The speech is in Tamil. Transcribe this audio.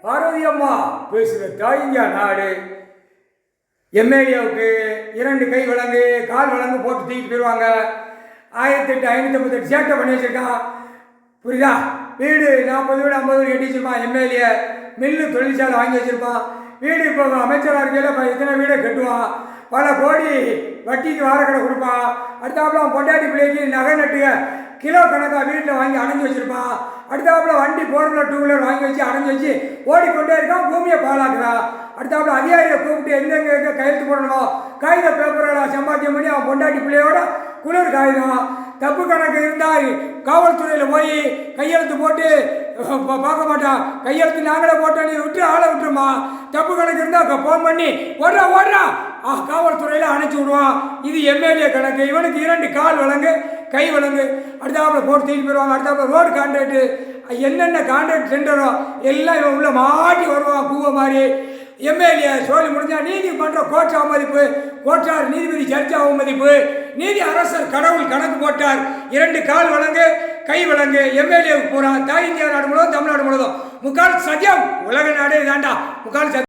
பார்வதி அம்மா பேசுகிற தாய்ங்க நாடு. எம்எல்ஏவுக்கு 2 கை விலங்கு கால் விலங்கு போட்டு தூக்கிட்டு போயிடுவாங்க. 1558 சேட்டை பண்ணி வச்சிருக்கான். புரியுதா? வீடு 40 வீடு 50 வீடு கட்டி வச்சிருப்பான். எம்எல்ஏ மில்லு தொழிற்சாலை வாங்கி வச்சிருப்பான். வீடு இப்போ அமைச்சராக இருக்கையில் இத்தனை வீடை கட்டுவான். பல கோடி வட்டிக்கு வாரக்கடை கொடுப்பான். அடுத்தாப்புல அவன் பொண்டாட்டி பிள்ளைக்கு நகை நட்டுக கிலோ கணக்காக வீட்டில் வாங்கி அடைஞ்சி வச்சிருப்பான். அடுத்தாப்புல வண்டி 4 2 வீலர் வாங்கி வச்சு அடைஞ்சி வச்சு ஓடிக்கொண்டே இருக்கான். பூமியை பாலாக்குறான். அடுத்தாப்புல அதிகாரியை கூப்பிட்டு எங்கெங்க கையெழுத்து போடணுமோ காகித பேப்பரை சம்பாத்தியம் பண்ணி அவன் பொண்டாட்டி பிள்ளையோட குளிர் காகிதம் தப்பு கணக்கு இருந்தால் காவல்துறையில் போய் கையெழுத்து போட்டு பார்க்க மாட்டான். கையெழுத்து நாங்களே போட்டோம், நீ விட்டு ஆளை விட்டுருமா. தப்பு கணக்கு இருந்தால் ஃபோன் பண்ணி ஓடுறா காவல்துறையில் அணைச்சி விடுவான். இது எம்எல்ஏ கணக்கு. இவனுக்கு 2 கால் விலங்கு கை விலங்கு. அடுத்தாப்புல போட்டு தூக்கி போயிடுவாங்க. அடுத்தாப்புல ரோடு கான்ட்ராக்டு என்னென்ன கான்ட்ராக்ட் சென்டரோ எல்லாம் இவன் உள்ள மாட்டி வருவான் பூவை மாதிரி. எம்எல்ஏ சோழி முடிஞ்சா நீதிமன்ற கோர்ட் அவமதிப்பு, கோர்ட்டார் நீதிபதி ஜட்ஜ் அவமதிப்பு, நீதி அரசர் கடவுள் கணக்கு போட்டார். 2 கால் விலங்கு கை விலங்கு எம்எல்ஏவுக்கு போகிறான். தாய் இந்தியா நாடு முழுவதும் தமிழ்நாடு முழுவதும் 3/4 சத்தியம் உலக நாடே இதாண்டா 3/4 சத்தியம்.